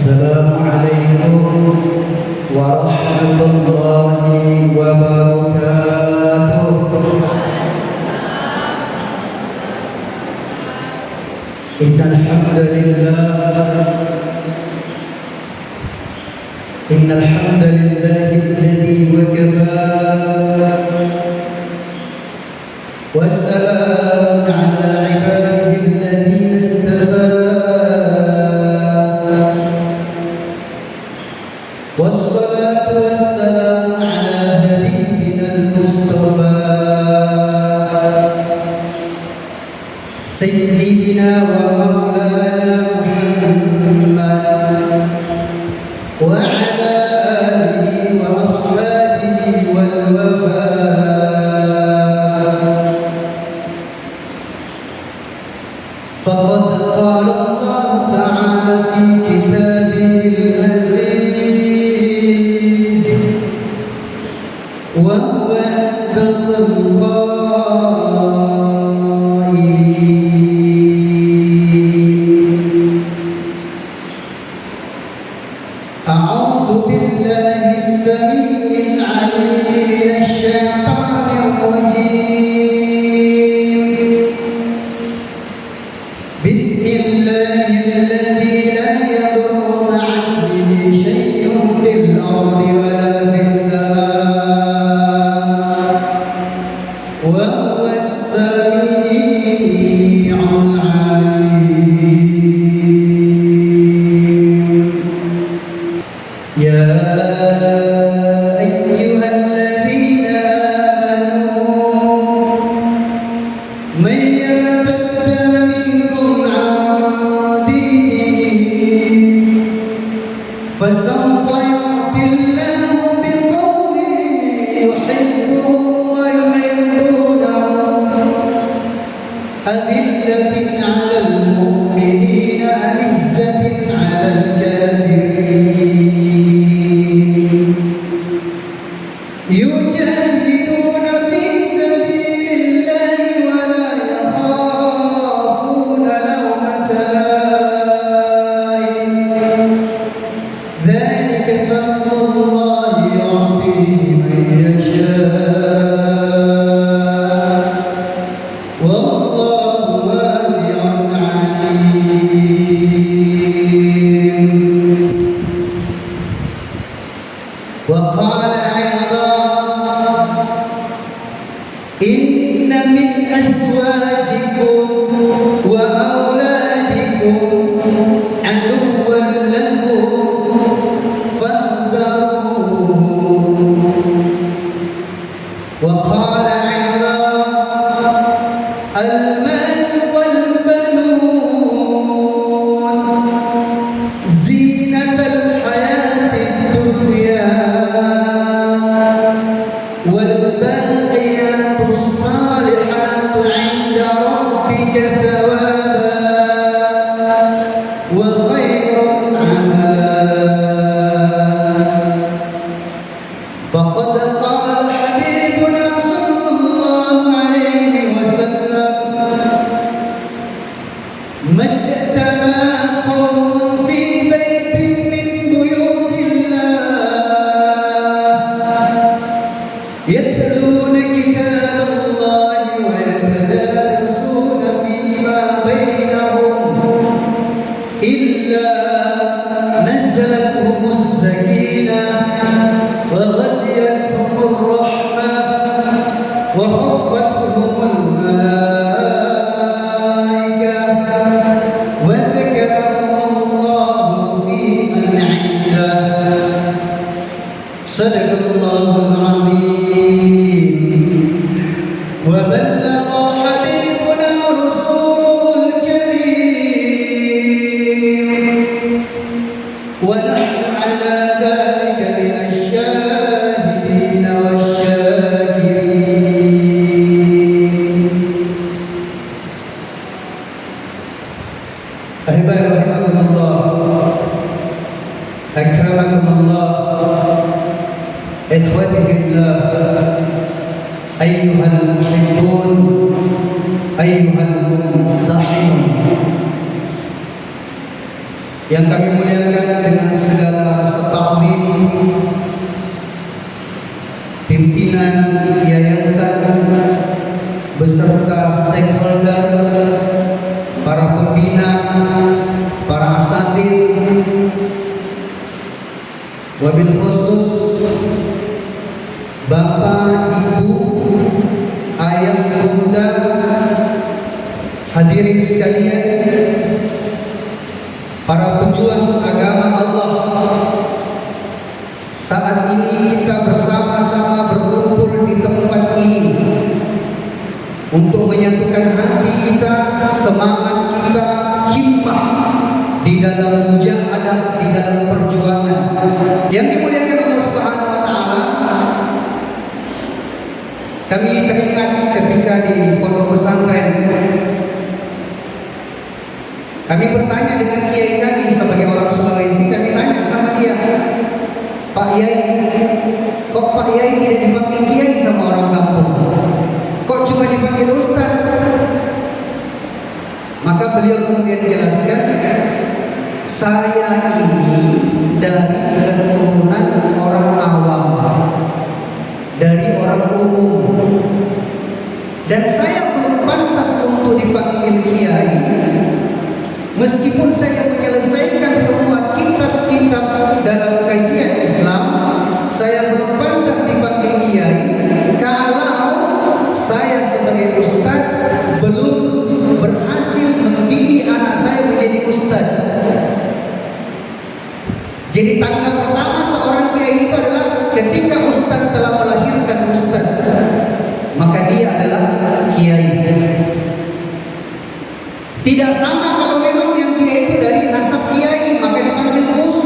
Assalamualaikum warahmatullahi wabarakatuh. Innal hamdalillah alladhi wakafa wassalamun ala ibadihi alladhina istafa wassalatu wassalamu ala habibina al-mustafa sayyidina wa maulana Muhammad wa ala alihi wa ashabihi wal wafa. Faqad qala Allah ta'ala fi kitabihil aziz wa huwa asdaqul qailin. A'udzu billahi as-sami'il 'alim minasy syaithanir rajim. Bismillahilladzi la yadurru ma'a ismihi syai'un fil ardi wa la fis samaa'i wa huwa as-sami'ul 'alim. Ya ayyuhalladzina amanu man yartadda minkum 'an dinihi fasawfa yu'tillahu biqawmin yuhibbuhum wa yuhibbunahu adillatin 'alal mu'minina 'izzatin 'alal kafirin yujahiduna fi sabilillahi wa la yakhafuna lawmata laim. Dzalika fadlullahi yu'tihi man yasha' wallahu wasi'un 'alim. Wa qala inna min azwajikum wa auladikum aduwwan lakum fahdharuhum. Wa qala al-mal wal banun zinatal hayatid dunya wal baqiyatus salihatu 'inda rabbika thawaban wa khairun 'amalan. Faqad qala habibuna sallallahu alaihi wasallam majtama'a qawmun fi baitin min buyutillah yatluna kitaballahi wa yatadarasuna fima bainahum illa nazalathum as-sakinah wa ghashiyatuhum ar-rahmah wa khaffatuhum al-malaikah wa dhakarahum Allahu fi man 'indah. Sadaqallahul 'azim wa ballagha habibuna rasuluhul karim wa nahnu 'ala dhalika minasy syahidin wasyakirin. Ahibbai rahimakumullah, akramakumullah, ikhwati fillah, ayyuhal muhibbun, ayyuhal mumtahin. Yang kami muliakan muliakan dengan segala rasa taklim pimpinan yayasan beserta stakeholder, para pembina, para asatid, wabil khusus Bapak, Ibu, Ayah, Bunda, hadirin sekalian, para pejuang agama Allah. Saat ini kita bersama-sama berkumpul di tempat ini untuk menyatukan hati kita, semangat kita, himmah di dalam mujahadah, di dalam perjuangan yang dimuliakan Allah Subhanahu wa taala. Kami teringat ketika di pondok pesantren, kami bertanya dengan kiai kami sebagai orang Sulawesi. Kami tanya sama dia, Pak Yai, kok Pak Yai tidak dipanggil kiai sama orang kampung? Kok cuma dipanggil Ustaz? Maka beliau kemudian jelaskan, saya ini dari keturunan orang awam, dari orang umum, dan saya belum pantas untuk dipanggil kiai. Meskipun saya menyelesaikan semua kitab-kitab dalam kajian Islam, saya belum pantas dipanggil kiai kalau saya sebagai ustaz belum berhasil mendidik anak saya menjadi ustaz. Jadi tangga pertama seorang kiai itu adalah ketika ustaz telah melahirkan ustaz, maka dia adalah kiai. Tidak sama kalau memang yang dia itu dari nasab kiai, maka dipanggil Gus.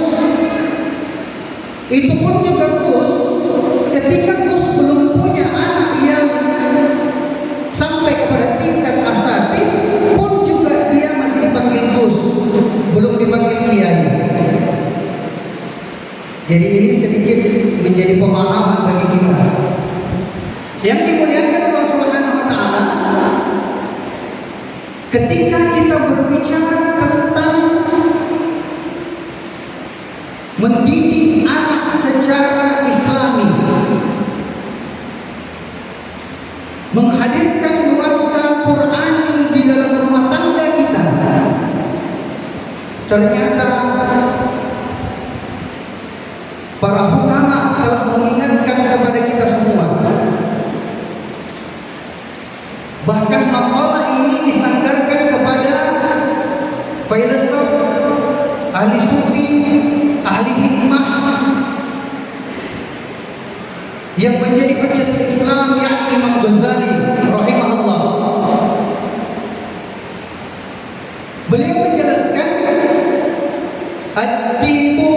Itu pun juga Gus ketika Gus belum punya anak yang sampai kepada tingkat asatid, pun juga dia masih dipanggil Gus, belum dipanggil kiai. Jadi ini sedikit menjadi pemahaman bagi kita yang dimuliakan Allah Subhanahu wa taala. Ketika kita berbicara tentang mendidik anak secara Islami, menghadirkan nuansa Qur'ani di dalam rumah tangga kita, ternyata para hukama telah mengingatkan kepada kita semua. Bahkan makalah ini disandarkan kepada filsuf, ahli sufi, ahli hikmah yang menjadi hujjatul Islam, yakni Imam Ghazali rahimahullah. Beliau menjelaskan, ad-dibu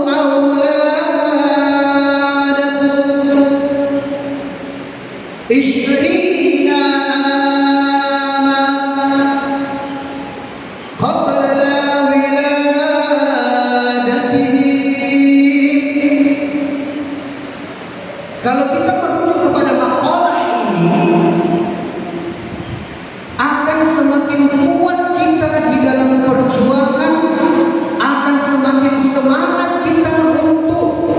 auladakum ishrina ama qabla wiladatihi. Kalau kita merujuk kepada makalah ini, akan semakin kuat kita di dalam perjuangan, akan semakin semangat kita untuk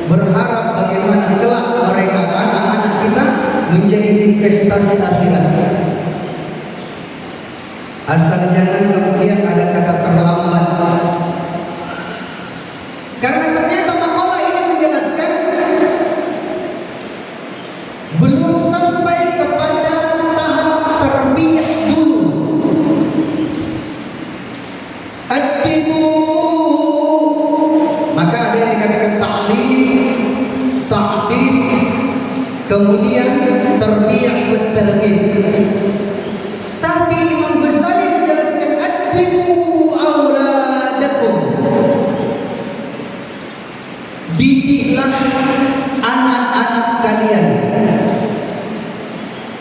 berharap bagaimana kelak mereka, anak-anak kita, menjadi investasi akhirat. Asal jangan kemudian ada kata terlambat, karena ternyata makalah ini menjelaskan belum sampai kepada tahap tarbiyah dulu. Ad-dibu, maka ada yang dikatakan ta'lim, ta'dib, kemudian tarbiyah wa targhib. Tapi Imam Ghazali menjelaskan ad-dibu auladakum, didiklah anak-anak kalian.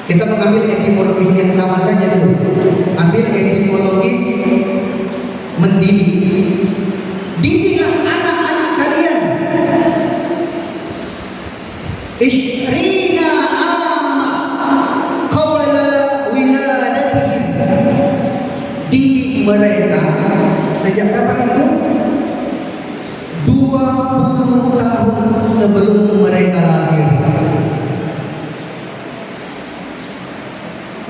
Kita mengambil etimologis yang sama saja dulu. Ambil etimologis mendidik. Didiklah anak-anak kalian. Ishrina amma qabla wiladatihim. Didik mereka Sejak kapan itu? 20 tahun sebelum mereka lahir.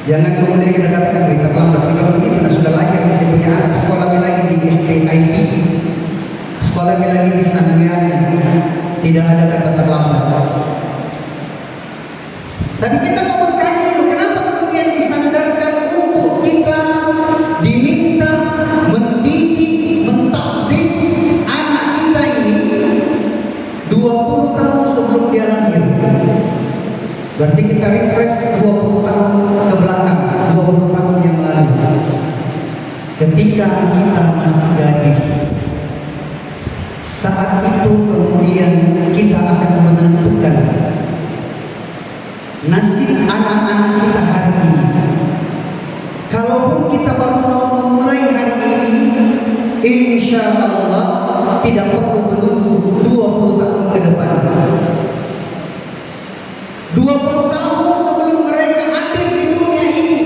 Jangan kemudian kita katakan berita terlambat. Tapi kalau begitu, nah sudah lahir, saya punya anak sekolah lagi di STIT, sekolah lagi di Sanuyani, tidak ada kata terlambat. Tapi kita mau bertanya itu, kenapa kemudian disandarkan untuk kita diminta mendidik, mentakdir anak kita ini 20 tahun sebelum dia lahir? Berarti kita refresh 20 tahun ke belakang, 20 tahun yang lalu. Ketika kita masih gadis, saat itu kemudian kita akan menentukan nasib anak-anak kita hari ini. Kalaupun kita baru mau memulai hari ini, insya Allah tidak perlu menunggu 20 tahun ke depan. 20 tahun sebelum mereka hadir di dunia ini,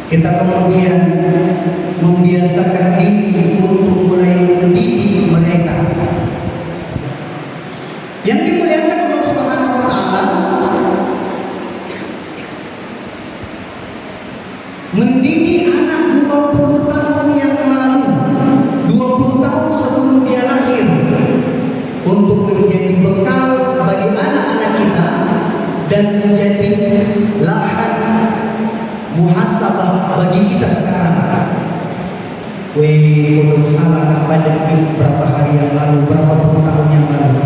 kita kemudian membiasakan diri untuk mulai mendidik mereka. Yang dimuliakan Allah Subhanahu wa taala, mendidik anak 20 tahun yang lalu, 20 tahun sebelum dia lahir, untuk menjadi bekal bagi anak-anak kita dan menjadi lahan muhasabah bagi kita sekarang. Belum salah pada berapa hari yang lalu, berapa puluh tahun yang lalu.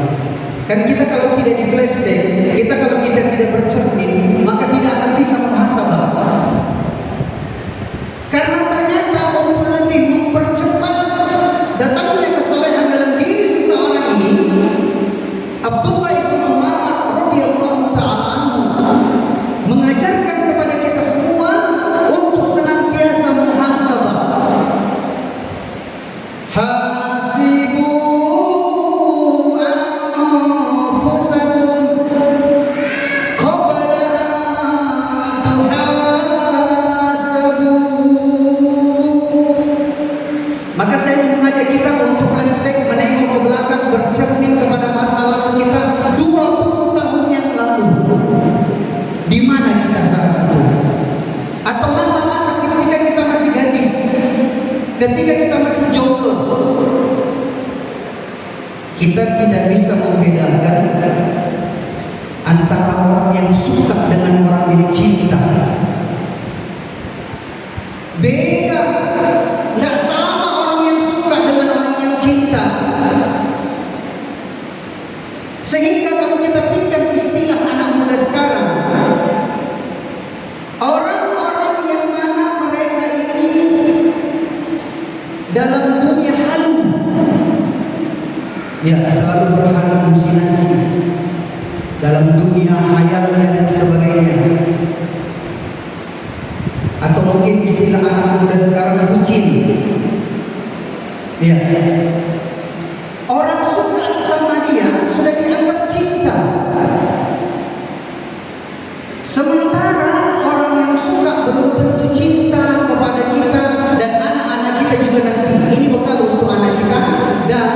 Kan kita kalau tidak di flashback, kita kalau kita tidak bercermin, maka tidak akan bisa muhasabah. Karena ternyata untuk lebih mempercepat datangnya kesalehan dalam diri seseorang ini, Abdullah bin Umar radhiyallahu ta'ala anhu mengajarkan kepada kita semua untuk senantiasa muhasabah. Hasibu anfusakum qabla an tuhasabu. Maka saya mengajak kita untuk flashback, menengok ke belakang, bercermin kepada masa lalu kita 20 tahun yang lalu. Di mana kita saat itu? Atau masa-masa ketika kita masih gadis, ketika kita masih jomblo. Kita tidak bisa membedakan antara orang yang suka dengan orang yang cinta. Beda, nggak sama orang yang suka dengan orang yang cinta. Sehingga kalau kita pinjam istilah anak muda sekarang, orang-orang yang mana mereka ini dalam dunia halu, ya selalu berhalusinasi dalam dunia hayalnya dan sebagainya. Atau mungkin istilah anak muda sekarang bucin. Ya, orang suka sama dia sudah dianggap cinta. Sementara orang yang suka belum tentu cinta kepada kita dan anak-anak kita juga nanti. Ini bekal untuk anak kita dan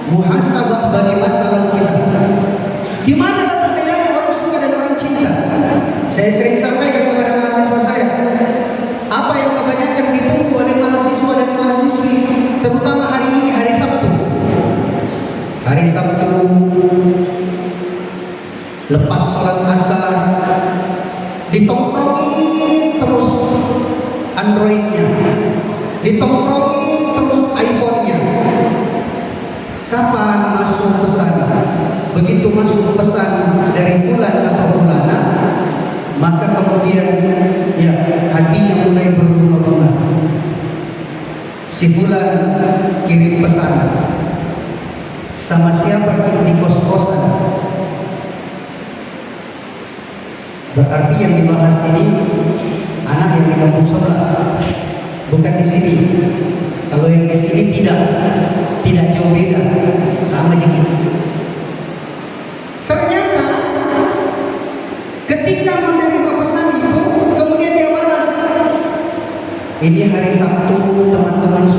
muhasabah bagi masa lalu kita. Di mana letak bedanya orang suka dan orang cinta? Saya sering sampaikan kepada mahasiswa saya, apa yang kebanyakan ditunggu oleh mahasiswa dan mahasiswi, terutama hari ini, hari Sabtu. Hari Sabtu lepas sholat asar, ditongkrongin terus Androidnya, ditongkrongin terus iPhone-nya. Kapan masuk pesan? Begitu masuk pesan dari bulan atau bulana, maka kemudian ya hatinya mulai berbunga-bunga. Si bulan kirim pesan, sama siapa di kos-kosan. Berarti yang dibahas ini anak yang di kampung sebelah, bukan di sini. Kalau yang di sini tidak jauh beda, sama juga. Ternyata ketika menerima pesan itu, kemudian dia balas, ini hari Sabtu, teman-teman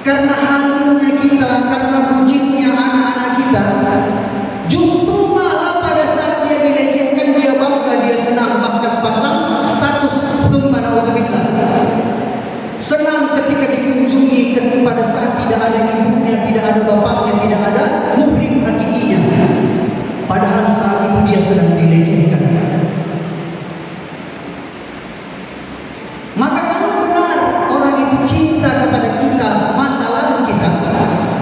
karena halunya kita, karena bucinnya anak-anak kita, justru malah pada saat dia dilecehkan, dia bangga, dia senang, bahkan pasang status thumma na'udzubillah. Senang ketika dikunjungi pada saat tidak ada ibunya, tidak ada bapaknya, tidak ada muhrim hakikinya. Padahal saat itu dia sedang dilecehkan. Maka kalau benar orang itu cinta kepada kita, masa lalu kita,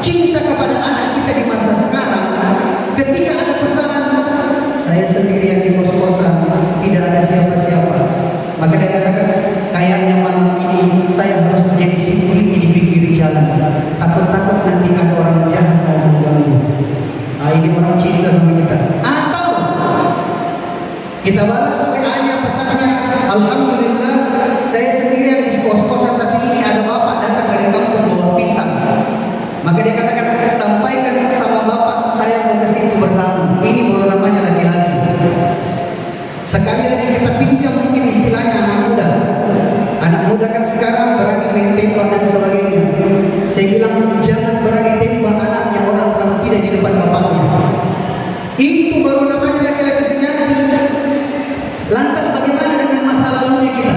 cinta kepada anak kita di masa sekarang, ketika ada pesanan, saya sendirian di kos-kosan, tidak ada siapa-siapa, maka dia katakan, kayaknya malam ini saya harus jadi security di pinggir jalan, takut-takut nanti ada orang jahat mau mengganggu. Ini orang cinta sama kita. Atau kita balas WA-nya, pesannya, alhamdulillah saya sendirian di kos-kosan, tapi ini ada bapak datang dari kampung bawa pisang. Maka dia katakan, sampaikan sama bapak saya mau ke situ bertamu. Ini baru namanya laki-laki. Sekali lagi kita pinjam mungkin istilahnya anak muda. Anak muda kan sekarang berani main tembak dan sebagainya. Saya bilang jangan berani tembak anaknya orang kalau tidak di depan bapaknya. Itu baru namanya laki-laki sejati. Lantas bagaimana dengan masa lalunya kita?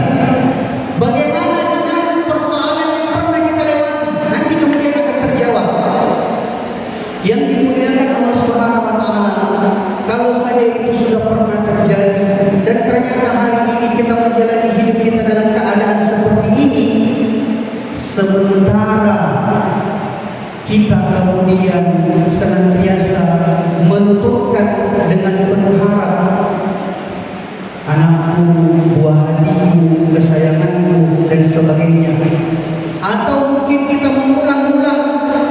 Bagaimana dengan persoalan yang pernah kita lewati? Nanti kemudian akan terjawab. Yang dimuliakan Allah Subhanahu wa taala, kalau saja itu sudah pernah terjadi dan ternyata hari ini kita menjalani hidup kita dalam keadaan seperti ini, sementara kita kemudian senantiasa menuturkan dengan penuh harap, anakku, buah hatiku, kesayanganku dan sebagainya. Atau mungkin kita mengulang-ulang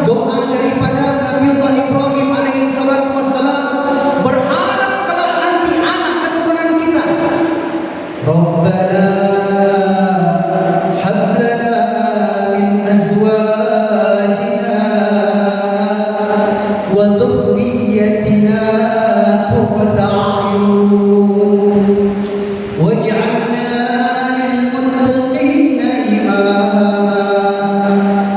doa daripada Nabiullah Ibrahim alaihi salatu wassalam, berharap kalau nanti anak keturunan kita, Rabbana hab lana min azwajina wa dhurriyyatina qurrata a'yun waj'alna lil muttaqina imama.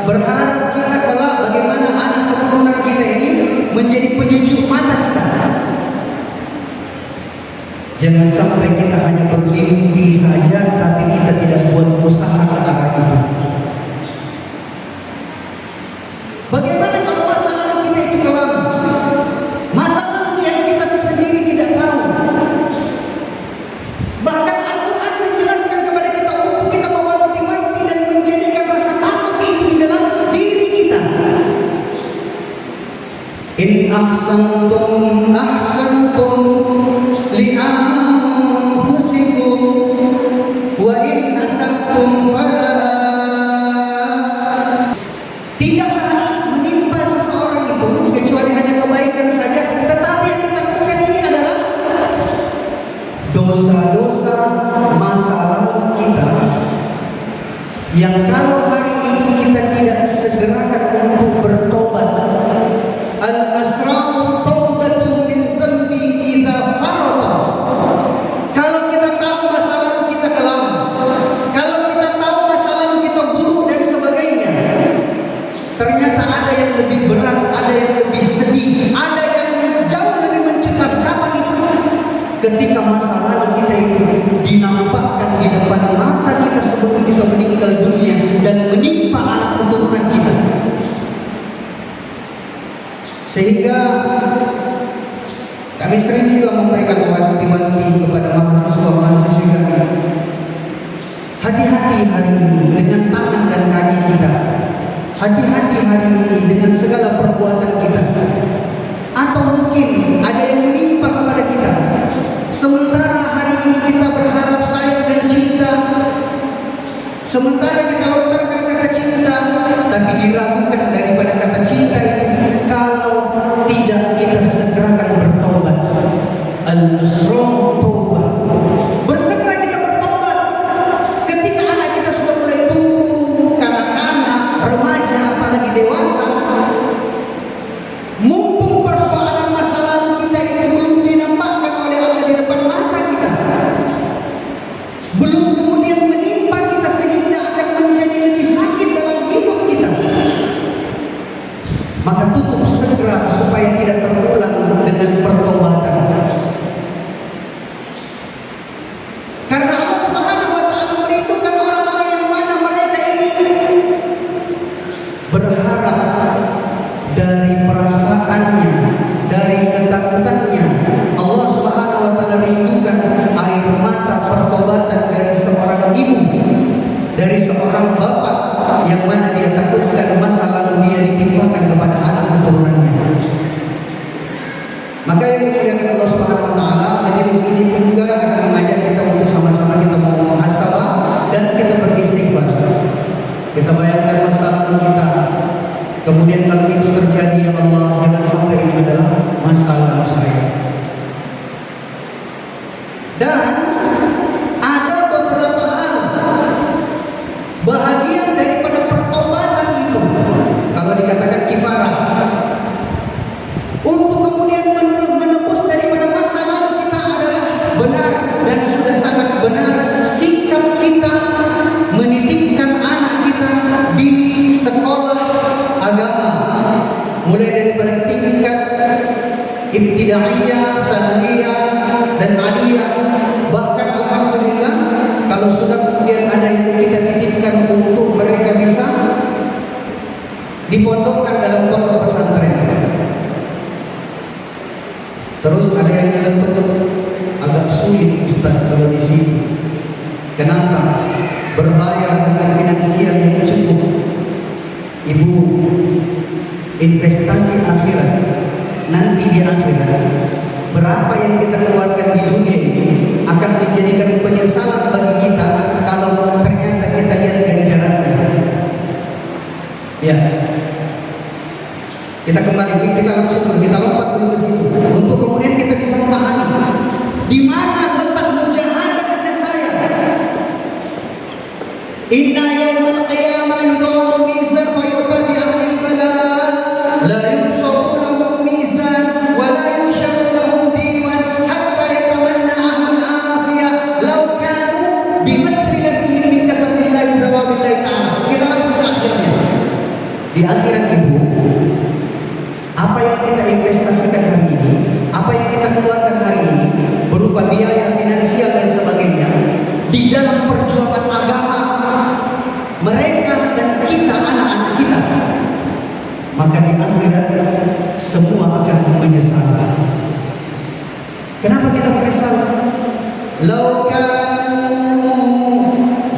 Berharap kita kelak bagaimana anak keturunan kita ini menjadi penyejuk mata kita. Jangan sampai kita hanya bermimpi saja, tapi kita tidak buat usaha ke arah itu. Bagaimana kalau masa lalu kita itu kelam? Masa lalu yang kita sendiri tidak tahu. Bahkan Al-Quran menjelaskan kepada kita untuk kita mewanti-wanti dan menjadikan rasa takut itu di dalam diri kita. In ahsantum ahsantum li anfusikum wa in asabtum falaha. Tidaklah menimpa seseorang itu kecuali hanya kebaikan saja, tetapi yang kita lakukan ini adalah dosa-dosa masa lalu kita yang kalau hari ini kita tidak segerakan untuk bertobat. Al-asrafu taubatu min dhanbi idza farata. Kalau kita tahu masa lalu kita kelam, kalau kita tahu masa lalu kita buruk dan sebagainya, ternyata ada yang lebih berat, ada yang lebih sedih, ada yang jauh lebih mencekam. Kapan itu? Ketika masa lalu kita itu dinampakkan di depan mata kita sebelum kita meninggal dunia dan menimpa anak keturunan kita. Sehingga kami sering juga memberikan wanti-wanti kepada mahasiswa-mahasiswi kami. Hati-hati hari ini dengan tangan dan kaki kita. Hati-hati hari ini dengan segala perbuatan kita. Atau mungkin ada yang menimpa kepada kita. Sementara hari ini kita berharap sayang dan cinta, sementara kita lontarkan kata cinta, tapi diragukan daripada kata cinta itu kalau tidak kita segerakan bertobat. Al-nusron taubat. Bersegera kita bertobat. Ketika anak kita sudah mulai tumbuh, kanak-kanak, remaja, apalagi dewasa, mumpung persoalan masa lalu kita itu belum dinampakkan oleh Allah di depan mata kita, belum kemudian menimpa kita sehingga akan menjadi lebih berharap dari perasaannya, dari ketakutannya. Allah Subhanahu wa taala rindukan air mata pertobatan dari seorang ibu, dari seorang bapak yang mana dia takutkan masa lalu dia ditimpakan kepada anak keturunannya. Maka yang dimuliakan Allah Subhanahu wa taala, majelis ini pun juga akan mengajak kita untuk sama-sama kita mau muhasabah dan kita beristighfar. Kita bayangkan masa lalu kita. Kemudian kalau itu terjadi, ya Allah, jangan sampai ini adalah masa lalu saya. Dan ada beberapa hal bahagian daripada pertobatan itu, kalau dikatakan kifarah, untuk kemudian menebus daripada masa lalu kita adalah benar dan sudah sangat benar sikap kita menitipkan anak kita di sekolah agama, mulai daripada tingkat ibtidaiyah, tsanawiyah dan aliyah. Bahkan alhamdulillah kalau sudah kemudian ada yang kita titipkan untuk mereka bisa dipondokkan dalam pondok pesantren. Terus ada yang nyeletuk agak sulit Ustaz kalau di sini. Kenapa? Berbayar dengan finansial yang cukup. Ibu, investasi akhirat nanti di akhirat, berapa yang kita keluarkan di dunia ini akan menjadikan penyesalan bagi kita kalau ternyata kita lihat ganjarannya. Ya, kita kembali, kita langsung kita lompat dulu ke situ untuk kemudian kita bisa memahami di mana letak mujahadah saya. Inna yawmal qiyamah yudha'u mizan fa yu'ta bi ahli balad la yusawwu lahum mizan wa la yusharu lahum diwan hatta yatamanna ahlul afiyah law kanu bi madfilatihim min kathrillahi thawabillahi ta'ala. Kita harus akhirnya di akhirat ibu, apa yang kita investasikan hari ini, apa yang kita keluarkan hari ini berupa biaya finansial dan sebagainya di dalam perjuangan agama mereka dan kita, anak-anak kita, maka di akhirat semua akan menyesal. Kenapa kita menyesal? Lau kanu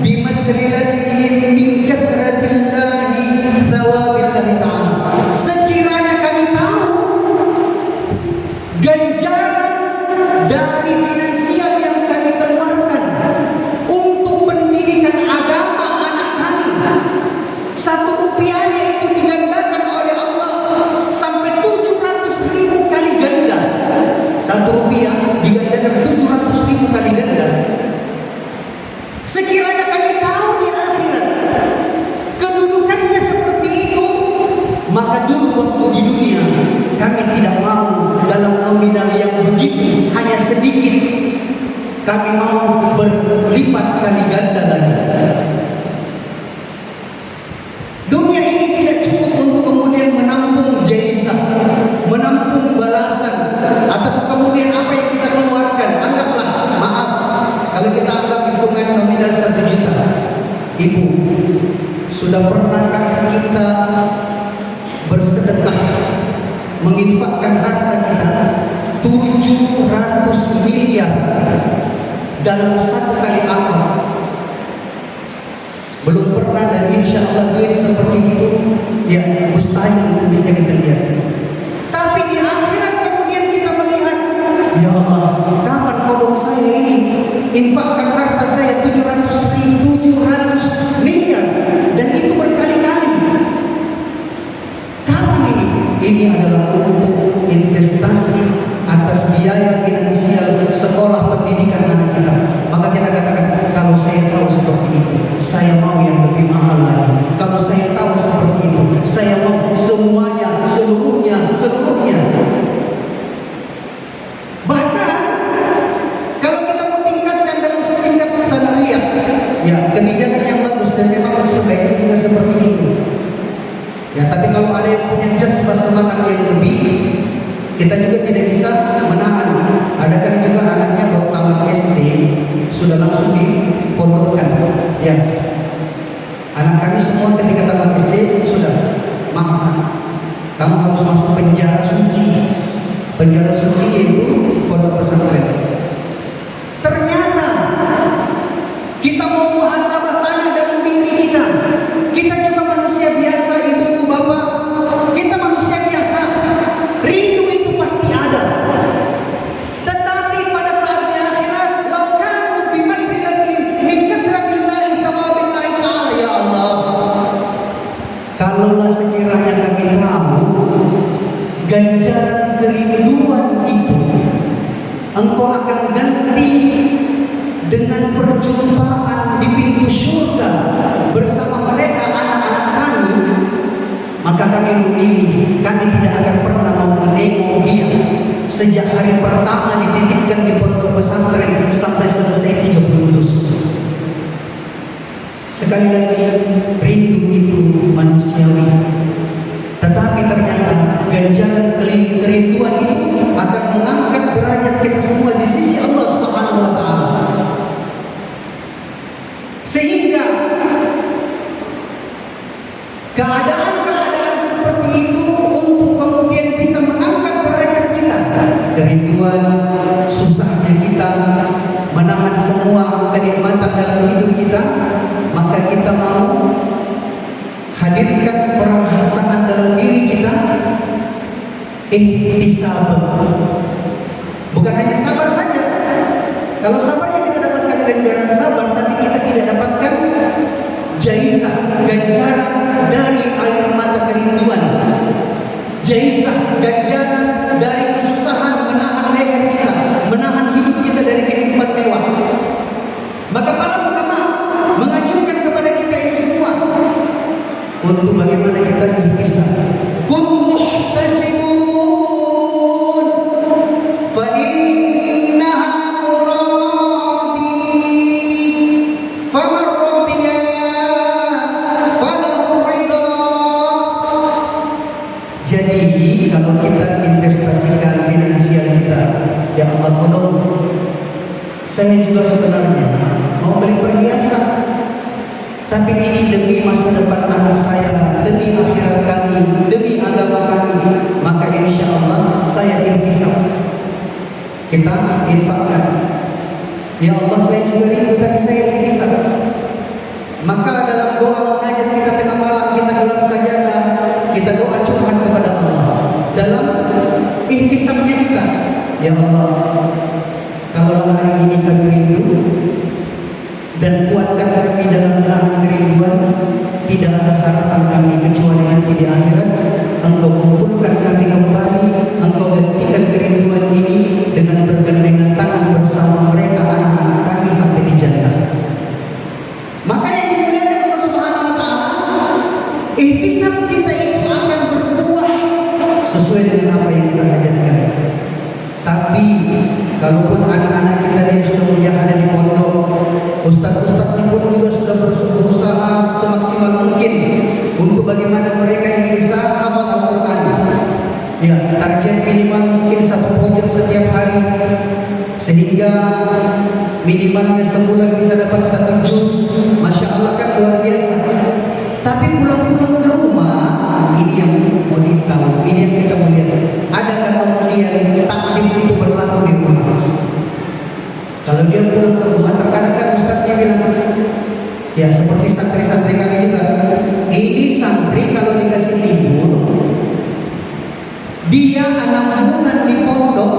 bimadrilatihim min kathratillah thawabillahi ta'ala. Sekiranya kami tahu ganjaran dari finansial yang kami keluarkan untuk pendidikan agama anak kami, satu rupiahnya itu digandakan oleh Allah sampai 700.000 kali ganda. Satu rupiah digandakan 700.000 kali ganda. Sekiranya kami tahu di akhirat kedudukannya seperti itu, maka dulu waktu di dunia kami tidak mau dalam nominal yang begitu, hanya sedikit. Kami mau berlipat kali ganda lagi. Dunia ini tidak cukup untuk kemudian menampung jaizah, menampung balasan atas kemudian apa yang kita keluarkan. Anggaplah, maaf, kalau kita anggap hitungan nominal 1 juta. Ibu, sudah pernahkah kita bersedekah, menginfakkan harta kita 700 miliar dalam satu kali amal? Belum pernah, dan insya Allah duit seperti itu ya mustahil untuk bisa kita lihat. Tapi di akhirat kemudian kita melihat, ya Allah, kapan kodok saya ini infakkan harta saya 700 miliar dan itu berkali-kali. Kapan ini? Ini adalah untuk investasi atas biaya finansial sekolah pendidikan anak kita. Maka kita katakan, kalau saya tahu seperti itu, saya mau yang lebih mahal lagi. Kalau saya tahu seperti itu, saya mau semuanya, seluruhnya. Bahkan kalau kita mau tingkatkan dalam setingkat sanawiyah, ya kebijakan yang bagus dan memang sebaiknya juga seperti itu. Ya, tapi kalau ada yang punya jazbah semangat yang lebih, kita juga tidak bisa menahan. Ada kan juga anaknya baru tamat SD sudah langsung dipondokkan. Ya, anak kami semua ketika tamat SD sudah harus masuk penjara suci. Penjara suci yaitu pondok pesantren. Ternyata kita mau muhasabah tanya dalam diri kita. Kita juga manusia biasa itu Bapak. Kita manusia biasa. Rindu itu pasti ada. Tetapi pada saat di akhirat, lau kanu bimatrillahi min katratillahi tawabillahi ta'ala, ya Allah. Kalaulah sekiranya kami tahu ganjaran kerinduan itu, Engkau akan ganti dengan perjumpaan di pintu surga bersama mereka anak-anak kami, maka kami memilih, kami tidak akan pernah mau menengok dia sejak hari pertama dititipkan di pondok pesantren sampai selesai 30 juz. Sekali lagi, rindu itu manusiawi. Tetapi ternyata ganjaran kerinduan itu akan mengangkat derajat kita semua di sisi Allah Subhanahu wa taala. Sehingga keadaan-keadaan seperti itu untuk kemudian bisa mengangkat derajat kita. Kerinduan, susahnya kita menahan semua kenikmatan dalam hidup kita, maka kita mau hadirkan perasaan dalam diri kita, sabar. Bukan hanya sabar saja. Kalau sabarnya kita dapatkan ganjaran sabar, tapi kita tidak dapatkan jaizah, ganjaran dari air mata kerinduan, jaizah, ganjaran dari kesusahan menahan leher kita, menahan hidup kita dari kehidupan mewah. Maka para ulama mengajukan kepada kita ini semua untuk bagaimana kita ihtisan. Kun muhtasibun fa innaha muradi faman radiya falahu ridha. Jadi kalau kita investasikan finansial kita, ya Allah tolong, saya juga sebenarnya mau beli perhiasan, tapi ini demi masa depan anak saya, demi akhirat kami, demi agama kami, maka insya Allah saya intisab. Kita infakkan. Ya Allah, saya juga rindu, tapi saya intisab. Maka dalam doa munajat kita tengah malam, kita gelar sajadah, kita doa curhat kepada Allah. Dalam intisabnya kita, ya Allah, kalau hari ini kami rindu, dan kuatkan kami dalam menahan kerinduan, tidak ada harapan kami kecuali nanti di akhirat Engkau kumpulkan kami kembali, Engkau gantikan kerinduan ini dengan bergandengan tangan bersama mereka anak-anak kami sampai di jannah. Maka yang dimuliakan Allah Subhanahu wa taala, ihtisab kita itu akan berbuah sesuai dengan apa yang kita ajarkan. Tapi kalaupun anak-anak kita yang sudah punya ada di pondok, ustaz-ustaznya pun juga sudah berusaha semaksimal mungkin untuk bagaimana mereka yang bisa hafal Al-Quran. Ya, target minimal mungkin 1 pojok setiap hari, sehingga minimalnya sebulan bisa dapat 1 juz. Masya Allah, kan luar biasa. Tapi pulang-pulang ke rumah, ini yang mau ditahu, ini yang kita mau lihat. Adakah kemudian taklim itu berlaku di rumah? Kalau dia pulang ke rumah, terkadang kan ustaznya bilang, ya seperti santri-santri kami juga, ini santri kalau dikasih libur, dia 6 bulan di pondok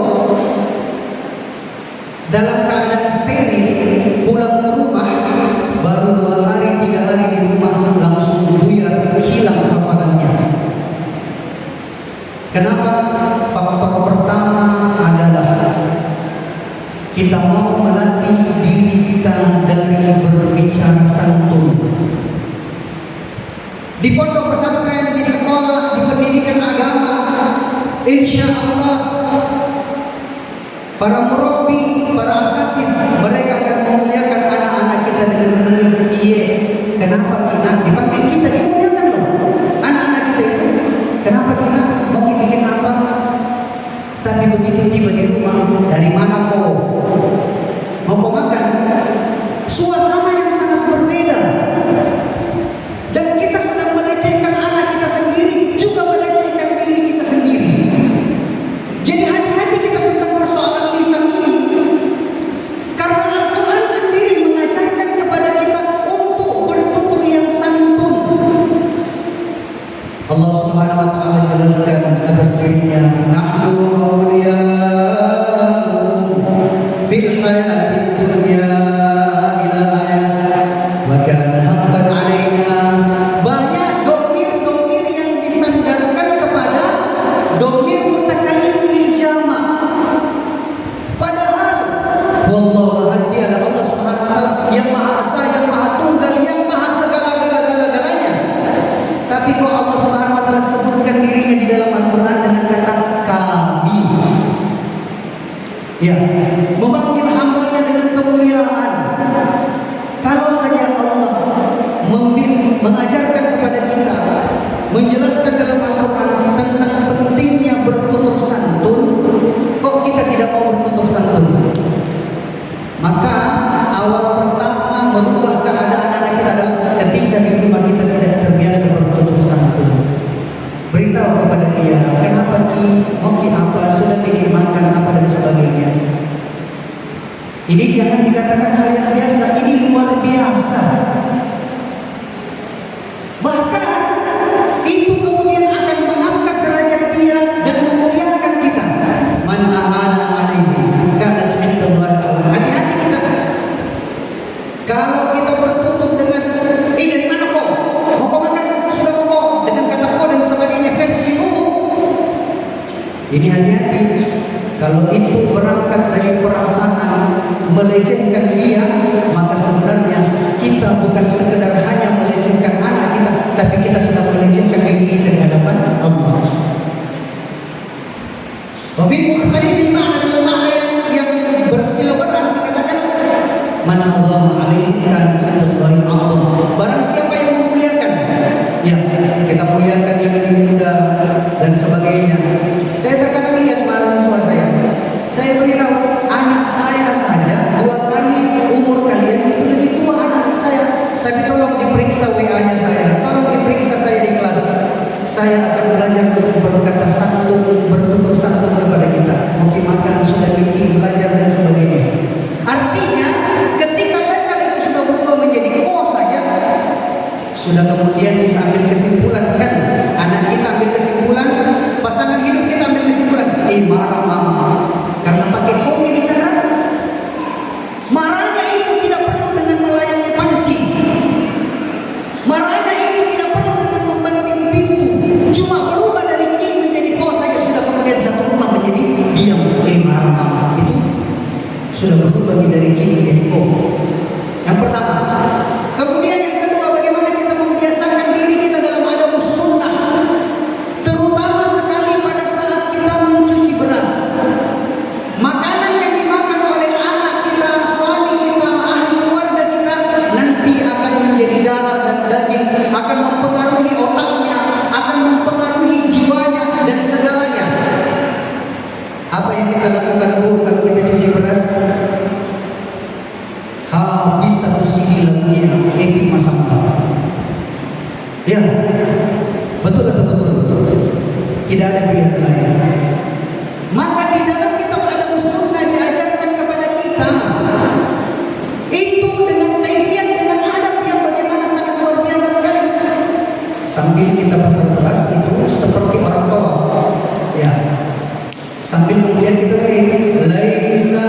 dalam keadaan steril, pulang ke rumah baru 2 hari 3 hari di rumah langsung buyar, hilang hafalannya. Kenapa? Faktor pertama adalah kita mau melatih diri kita dari berbicara santun. Di pondok pesantren, di sekolah, di pendidikan agama, insya Allah para murabbi, para asatid, mereka akan memuliakan anak-anak kita dengan menarik. Iya, kenapa kita dipanggil kita dimuliakan loh? Anak-anak kita itu, kenapa kita mau bikin apa? Tapi begitu tiba di rumah, dari mana mau makan? Suasana yang sangat berbeda. Dan kita sedang melecehkan anak kita sendiri, juga melecehkan diri kita sendiri. Allah Subhanahu wa taala jelaskan atas dirinya, nahnu awliya'ukum fil hayatid dunya ila ayat wa kana haqqan 'alaina. Banyak domir-domir yang disandarkan kepada domir mutakallim lil jama'. Padahal wallahu hadi ala Allah Subhanahu wa taala yang Maha Esa, yang Maha Tunggal, yang Maha segala-galanya. Tapi kok Allah Subhanahu wa taala sebutkan dirinya di dalam Al-Qur'an dengan kata kami. Ya, memanggil hambanya dengan kemuliaan. Kalau saja Allah mengajarkan kepada kita, menjelaskan dalam Al-Quran tentang pentingnya bertutur santun, kok kita tidak mau bertutur santun? Maka awal pertama merubah keadaan anak kita adalah ketika di rumah kita tidak terbiasa bertutur santun. Beritahu kepada dia, kenapa mau apa, sudah makan apa dan sebagainya. Ini jangan dikatakan hal yang biasa, ini luar biasa. Bahkan itu kemudian akan mengangkat derajat dia dan memuliakan kita. Man ahana alaihi kanat minallah. Hati-hati kita. Kalau kita bertutur dengan dari mana kok? Mau kau makan? Sudah kok dengan kata kok dan sebagainya versimu. Ini hati-hati. Kalau itu berangkat dari perasaan melecehkan dia, maka sebenarnya kita bukan sekedar hanya melecehkan anak kita, tapi kita sedang melecehkan diri kita di hadapan Allah. Wafi mukhtalifin makna, dalam makna yang bersilawaran dikatakan man Allah alaihi kanat indallahi a'zam. Barang siapa yang memuliakan, ya kita muliakan yang lebih muda dan sebagainya. Saya terkadang lihat mahasiswa saya beritahu anak saya saja 2 kali umur kalian itu lebih tua anak saya. Tapi tolong diperiksa WA-nya saya, tolong diperiksa saya di kelas. Saya akan belajar untuk berkata santun, bertutur santun kepada kita. Mungkin makan sudah gigi, belajar dan sebagainya. Artinya ketika level itu sudah berubah menjadi saja, sudah kemudian bisa ambil kesimpulan kan? Anak kita ambil kesimpulan, pasangan hidup kita ambil kesimpulan. Marah mama karena pakai kopi bicara. Marahnya itu tidak perlu dengan melayani panci. Marahnya itu tidak perlu dengan membanting pintu. Cuma berubah dari king menjadi ko saja sudah kemudian satu rumah menjadi diam. Marah mama itu sudah berubah dari king menjadi ko. Yang pertama. Kemudian yang kedua, bagaimana kita membiasakan diri kita dalam adabus sunnah, terutama sekali pada saat kita mencuci beras. Makanan yang dimakan oleh anak kita, suami kita, ahli keluarga kita nanti akan menjadi darah dan daging, akan mempengaruhi otaknya, akan mempengaruhi jiwanya dan segalanya. Apa yang kita lakukan kalau kita cuci beras? Habis satu CD lagunya Epic Masamah. Ya, betul atau betul? Tidak ada pilihan lain. Maka di dalam kitab Adabus Sunnah diajarkan kepada kita itu dengan kaifiat, dengan adab yang bagaimana sangat luar biasa sekali. Sambil kita berberas itu seperti orang tua, ya. Sambil kemudian kita laisa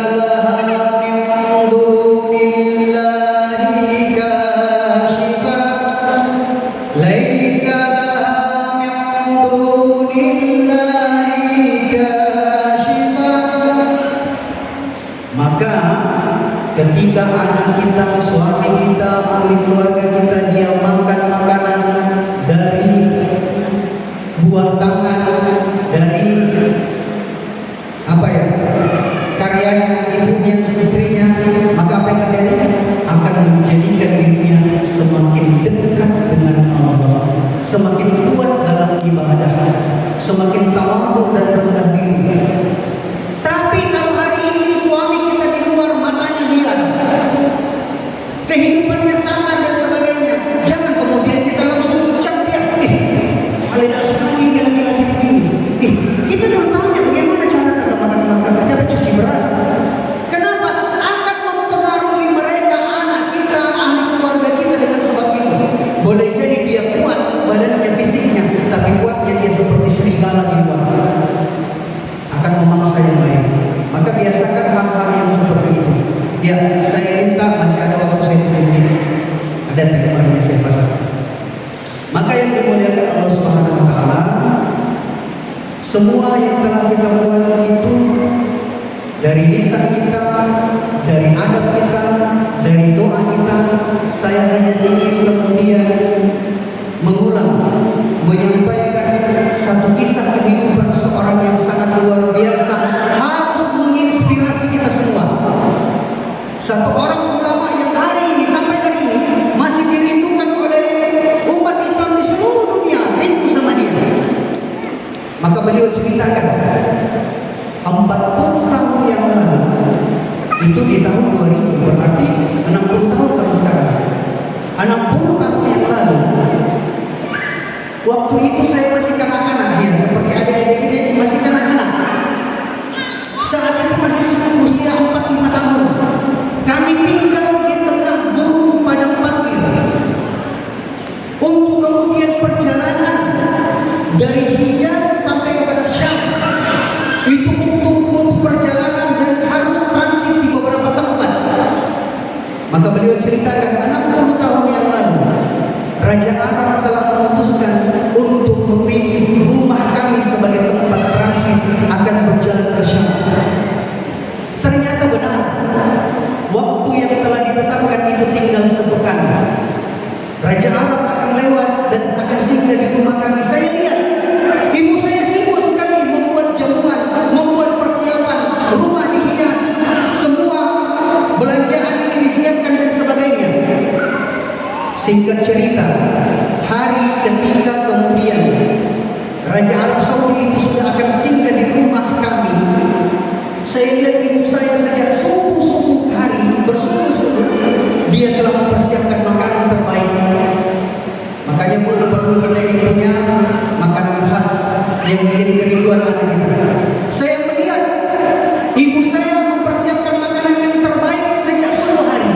ketika anak kita, suami kita, ahli keluarga kita dia makan makanan dari buah tangan, dari karyanya ibunya, istrinya, maka apa yang terjadi? Akan menjadikan dirinya semakin dekat dengan Allah, semakin kuat dalam ibadah, semakin tawadhu dan rendah diri. Tapi kalau hari ini suami kita di luar, matanya liar, kehidupannya sama dan sebagainya, jangan kemudian kita langsung ucap dia, Khalid Asmani ini laki-laki begini. Kita dulu tanya bagaimana cara dalam makan cara cuci beras. Kenapa? Akan mempengaruhi mereka, anak kita, ahli keluarga kita dengan sebab itu. Boleh jadi dia kuat badannya, fisiknya, tapi salah di luar akan memaksa yang lain. Maka biasakan hal-hal yang seperti itu. Ya, saya minta, masih ada waktu saya tunjukin. Ada teman-temannya saya pasang. Maka yang dimuliakan Allah Subhanahu wa taala, semua yang telah kita buat itu dari lisan kita, dari adab kita, dari doa kita, saya hanya ingin kemudian mengulang, menyampaikan satu kisah kehidupan seorang yang sangat luar biasa, harus menginspirasi kita semua. Satu orang ulama yang hari ini sampai hari ini masih dirindukan oleh umat Islam di seluruh dunia, rindu sama dia. Maka beliau ceritakan 40 tahun yang lalu, itu di tahun 2000, berarti 60 tahun dari sekarang. 60 tahun yang lalu, waktu itu saya masih kanak-kanak sih, seperti adik-adik kita ini masih kanak-kanak. Saat itu masih usia 4-5 tahun. Kami tinggal di tengah gurun padang pasir. Untuk kemudian perjalanan dari Hijaz sampai kepada Syam, itu butuh perjalanan dan harus transit di beberapa tempat. Maka beliau ceritakan 60 tahun yang lalu, Raja Arab telah memutuskan untuk memilih rumah kami sebagai tempat transit akan berjalan ke Syam. Ternyata benar, waktu yang telah ditetapkan itu tinggal sepekan. Raja Arab akan lewat dan akan singgah di rumah kami. Saya lihat ibu saya sibuk sekali membuat jamuan, membuat persiapan, rumah dihias, semua belanjaan ini disiapkan dan sebagainya. Singkat cerita, hari ketika kemudian Raja Arab Saudi itu sudah akan singgah di rumah kami, saya lihat ibu saya sejak subuh hari bersungguh-sungguh dia telah mempersiapkan makanan terbaik. Makanya perlu kita ini punya makanan khas yang menjadi kerinduan anak kita. Saya melihat ibu saya mempersiapkan makanan yang terbaik sejak subuh hari,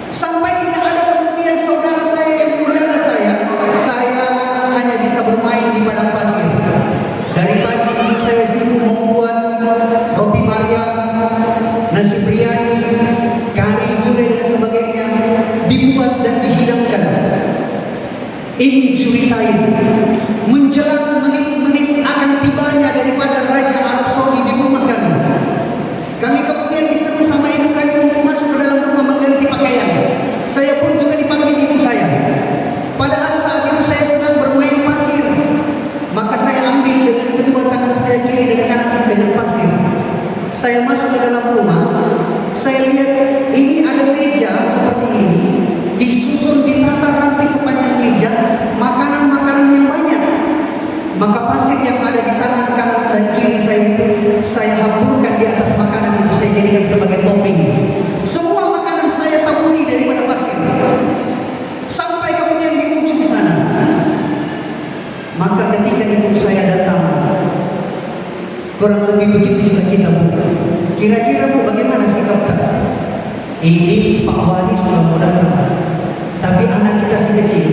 sampai tidak ada kemudian saudara saya yang menjaga saya hanya bisa bermain di padang pasir. Dari pagi ibu saya sibuk membuat roti Maryam, nasi biryani, kari, gulai dan sebagainya, dibuat dan dihidangkan. Ini curi time. Menjelang menit-menit akan tibanya daripada Raja Arab Saudi di rumah kami. Kami kemudian diseru sama ibu kami untuk masuk ke dalam rumah mengganti pakaian. Saya pun juga dipanggil ibu saya. Padahal saat itu saya sedang bermain pasir. Maka saya ambil dengan kedua tangan saya kiri dan kanan dengan pasir. Saya masuk ke dalam rumah. Saya lihat ini ada meja seperti ini, disusun ditata rapi sepanjang meja, makanan-makanan yang banyak. Maka pasir yang ada di tangan kanan dan kiri saya itu saya hamburkan di atas makanan itu, saya jadikan sebagai topping. Semua makanan saya taburi daripada pasir. Sampai kemudian di ujung sana. Maka ketika ibu saya datang, kurang lebih begitu juga kita, Bu. Kira-kira Bu bagaimana sikap kita? Ini Pak Wali sudah mau datang, tapi anak kita si kecil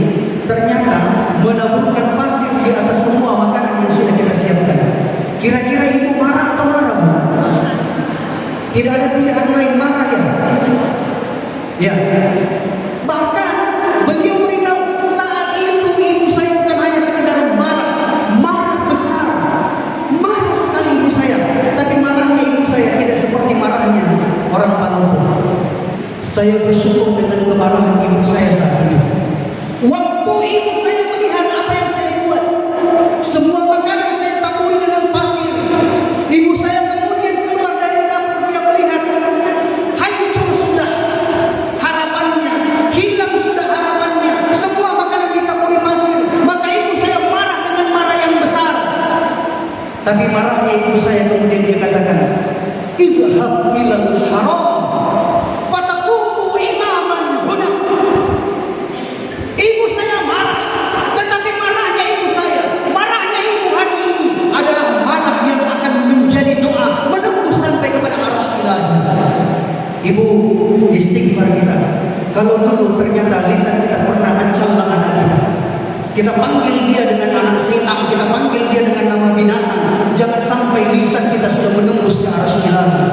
ternyata menaburkan pasir di atas semua makanan yang sudah kita siapkan. Kira-kira ibu marah atau marah, Bu? Tidak ada pilihan lain, marah ya? Ya. Bahkan beliau beritahu saat itu ibu saya bukan hanya sekedar marah besar, marah sekali ibu saya. Tapi marahnya ibu saya tidak seperti marahnya orang Palopo. Saya bersyukur dengan kemarahan ibu saya saat itu. Waktu ibu saya melihat apa yang saya buat, semua makanan saya taburi dengan pasir. Ibu saya kemudian keluar dari dapur, dia melihat hancur sudah harapannya, hilang sudah harapannya, semua makanan ditaburi pasir. Maka ibu saya marah dengan marah yang besar. Tapi marahnya ibu saya kemudian dia katakan, idhab ilal haram fatakumu imaman huna. Ibu saya marah, tetapi marahnya ibu saya, marahnya ibu hari ini adalah marah yang akan menjadi doa menembus sampai kepada arsy ilahi. Ibu, istighfar kita. Kalau dulu ternyata lisan kita pernah ancam anak kita, Kita panggil dia dengan anak setan, kita panggil dia dengan nama binatang. Jangan sampai lisan kita sudah menembus ke arah ilahi.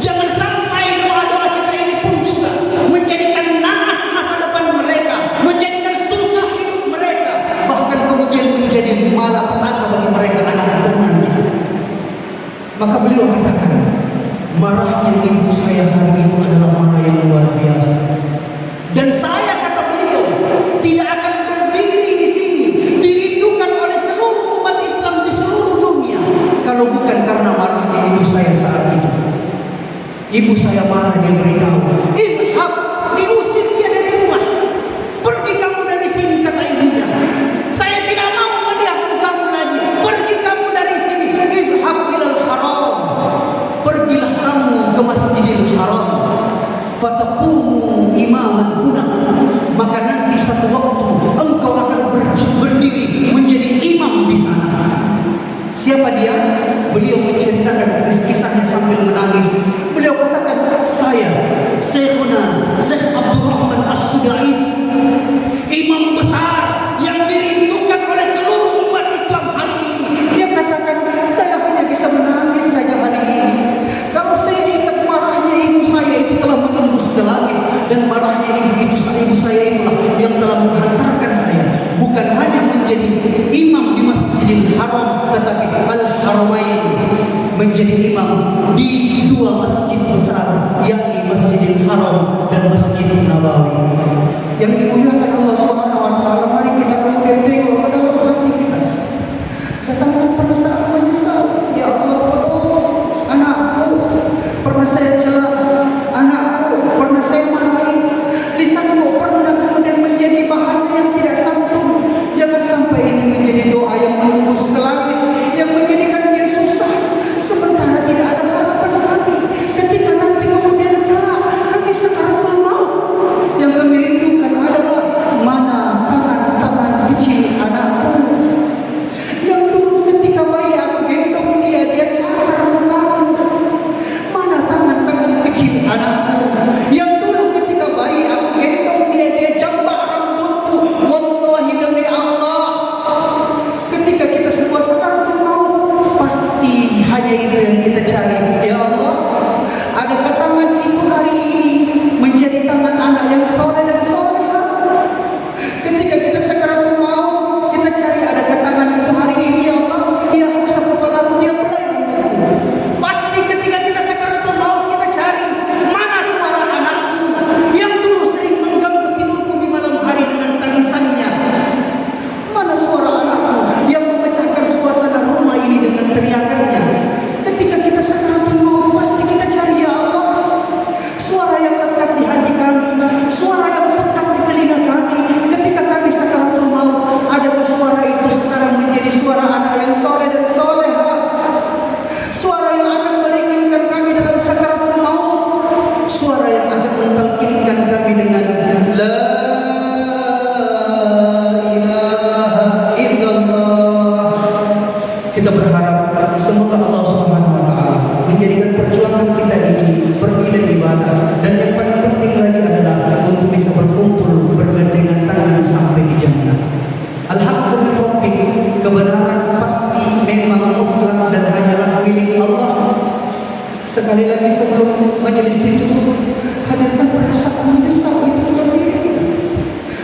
Jangan sampai doa-doa kita ini pun juga menjadikan naas masa depan mereka, menjadikan susah hidup mereka, bahkan kemudian menjadi malapetaka bagi mereka anak keturunan kita. Maka beliau katakan, marahnya ibu saya hari itu adalah marah yang luar biasa. Dan saya, kata beliau, tidak akan berdiri di sini dirindukan oleh seluruh umat Islam di seluruh dunia kalau bukan karena marahnya ibu saya saat itu. Ibu saya marah, dia beritahu, "Idhab," diusir dia dari rumah. "Pergi kamu dari sini," kata ibunya. "Saya tidak mau melihat kamu lagi. Pergi kamu dari sini. Idhab ilal haram." Pergilah kamu ke Masjidil Haram. Fataqumu imaman kuna, maka nanti satu waktu engkau akan berdiri menjadi imam di sana. Siapa dia? Beliau menceritakan kisahnya sambil menangis. Beliau katakan, saya Syekhuna Syekh Abdurrahman As-Sudais, imam besar yang dirindukan oleh seluruh umat Islam hari ini. Dia katakan, saya hanya bisa menangis saja hari ini. Kalau saya ingat marahnya ibu saya itu telah menembus ke langit, dan marahnya ibu saya itulah yang telah menghantarkan saya bukan hanya menjadi imam di Masjidil Haram, tetapi Al-Haramain, menjadi imam di dua masjid besar, yakni Masjidil Haram dan Masjidil Nabawi. Yang dimuliakan Allah Subhanahu wa taala, mari kita kemudian tengok ke dalam hati kita. Datangkan perasaan menyesal, ya Allah, tolong anakku pernah saya cela, anakku pernah saya marahi, lisanku pernah kemudian menjadi bahasa yang tidak santun. Jangan sampai ini menjadi doa yang menembus ke langit, yang menjadikan dia susah, sementara tidak ada harapan kami ketika nanti kemudian kelak kami sakaratul maut. Yang kami rindukan adalah mana tangan-tangan kecil anakku yang dulu ketika bayi aku gendong dia cakar mukaku. Mana tangan-tangan kecil anakku yang dulu ketika bayi aku gendong dia jambak rambutku. Wallahi demi Allah, ketika kita semua sakaratul maut, pasti hanya itu yang kita cari. Ya Allah, adakah tangan itu hari ini menjadi tangan anak yang soleh dan solehah? Ketika kita sakaratul maut, kita cari adakah tangan itu hari ini. Ya Allah, dia usap kepalaku, dia belai rambutku. Pasti ketika kita sakaratul maut, kita cari mana suara anakku yang dulu sering mengganggu tidurku di malam hari dengan tangisannya. Mana suara anakku yang memecahkan suasana rumah ini dengan teriakannya. Ketika kita sakaratul maut, pasti kita cari, ya Allah, suara yang lekat di hati kami, suara yang lekat di telinga kami ketika kami sakaratul maut. Adakah suara itu sekarang menjadi suara anak yang soleh dan soleha, suara yang akan meringankan kami dalam sakaratul maut, suara yang akan mentalkinkan kami dengan la ilaha illallah. Kita berharap semoga Allah Subhanahu wa taala menjadikan perjuangan kita ini bernilai ibadah, dan yang paling penting lagi adalah untuk bisa berkumpul bergandengan tangan sampai di jannah. Al-haqqu min rabbik, kebenaran pasti memang mutlak dan hanyalah milik Allah. Sekali lagi sebelum majelis ditutup, hadirkan perasaan menyesal itu dalam diri kita.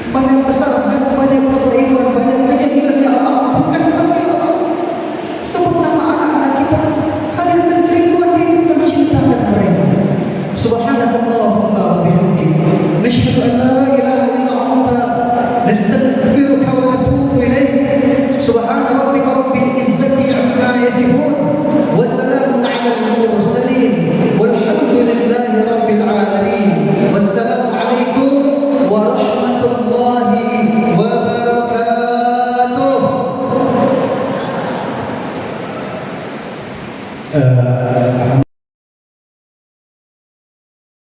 Banyak kesalahan